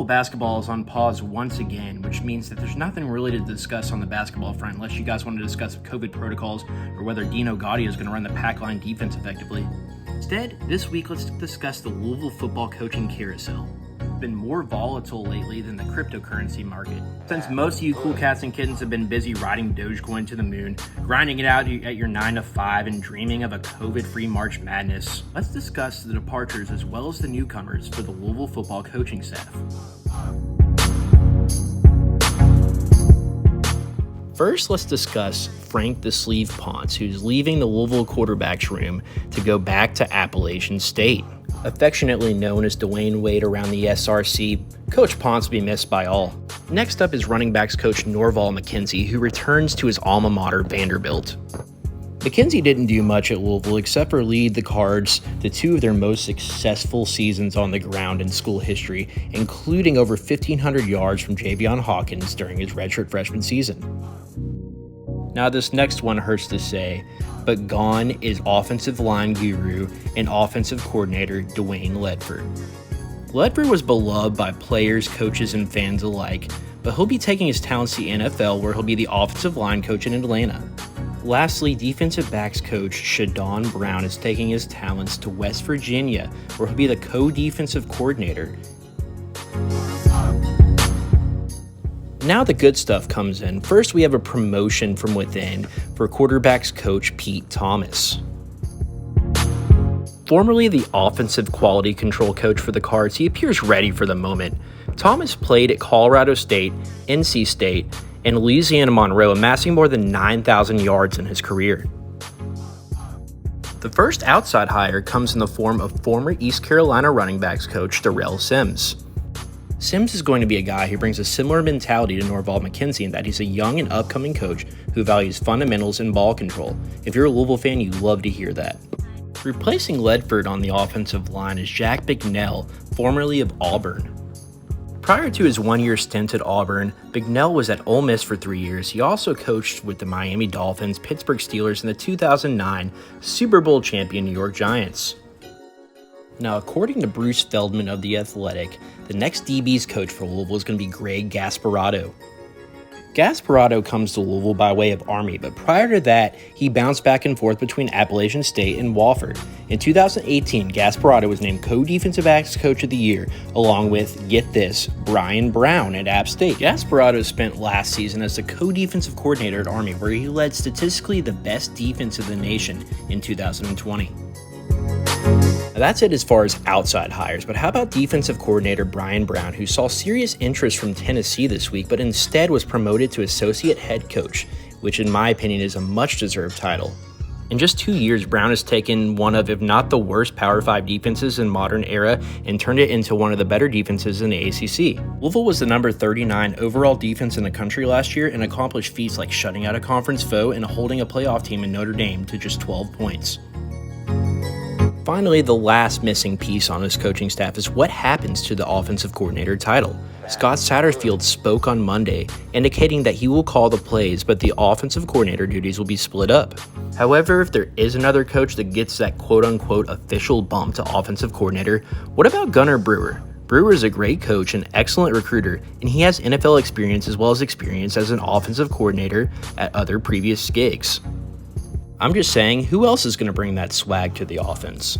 Louisville basketball is on pause once again, which means that there's nothing really to discuss on the basketball front unless you guys want to discuss COVID protocols or whether Dino Gaudio is going to run the pack line defense effectively. Instead, this week let's discuss the Louisville football coaching carousel. It's been more volatile lately than the cryptocurrency market. Since most of you cool cats and kittens have been busy riding Dogecoin to the moon, grinding it out at your 9 to 5 and dreaming of a COVID-free March Madness, let's discuss the departures as well as the newcomers for the Louisville football coaching staff. First, let's discuss Frank the Sleeve Ponce, who's leaving the Louisville quarterback's room to go back to Appalachian State. Affectionately known as Dwayne Wade around the SRC, Coach Ponce will be missed by all. Next up is running backs coach Norval McKenzie, who returns to his alma mater, Vanderbilt. McKenzie didn't do much at Louisville except for lead the Cards to two of their most successful seasons on the ground in school history, including over 1,500 yards from Javion Hawkins during his redshirt freshman season. Now this next one hurts to say, but gone is offensive line guru and offensive coordinator Dwayne Ledford. Ledford was beloved by players, coaches, and fans alike, but he'll be taking his talents to the NFL where he'll be the offensive line coach in Atlanta. Lastly, defensive backs coach Shadon Brown is taking his talents to West Virginia where he'll be the co-defensive coordinator. Now the good stuff comes in. First, we have a promotion from within for quarterbacks coach Pete Thomas. Formerly the offensive quality control coach for the Cards, he appears ready for the moment. Thomas played at Colorado State, NC State, and Louisiana Monroe, amassing more than 9,000 yards in his career. The first outside hire comes in the form of former East Carolina running backs coach Darrell Sims. Sims is going to be a guy who brings a similar mentality to Norval McKenzie in that he's a young and upcoming coach who values fundamentals and ball control. If you're a Louisville fan, you love to hear that. Replacing Ledford on the offensive line is Jack Bignell, formerly of Auburn. Prior to his one-year stint at Auburn, Bignell was at Ole Miss for 3 years. He also coached with the Miami Dolphins, Pittsburgh Steelers, and the 2009 Super Bowl champion New York Giants. Now, according to Bruce Feldman of The Athletic, the next DB's coach for Louisville is going to be Greg Gasparado. Gasparado comes to Louisville by way of Army, but prior to that, he bounced back and forth between Appalachian State and Wofford. In 2018, Gasparado was named co-defensive backs coach of the year, along with, get this, Brian Brown at App State. Gasparado spent last season as the co-defensive coordinator at Army, where he led statistically the best defense of the nation in 2020. Now that's it as far as outside hires, but how about defensive coordinator Brian Brown, who saw serious interest from Tennessee this week, but instead was promoted to associate head coach, which in my opinion is a much-deserved title. In just 2 years, Brown has taken one of, if not the worst Power 5 defenses in modern era and turned it into one of the better defenses in the ACC. Louisville was the number 39 overall defense in the country last year and accomplished feats like shutting out a conference foe and holding a playoff team in Notre Dame to just 12 points. Finally, the last missing piece on this coaching staff is what happens to the offensive coordinator title. Scott Satterfield spoke on Monday, indicating that he will call the plays, but the offensive coordinator duties will be split up. However, if there is another coach that gets that quote-unquote official bump to offensive coordinator, what about Gunnar Brewer? Brewer is a great coach and excellent recruiter, and he has NFL experience as well as experience as an offensive coordinator at other previous gigs. I'm just saying, who else is going to bring that swag to the offense?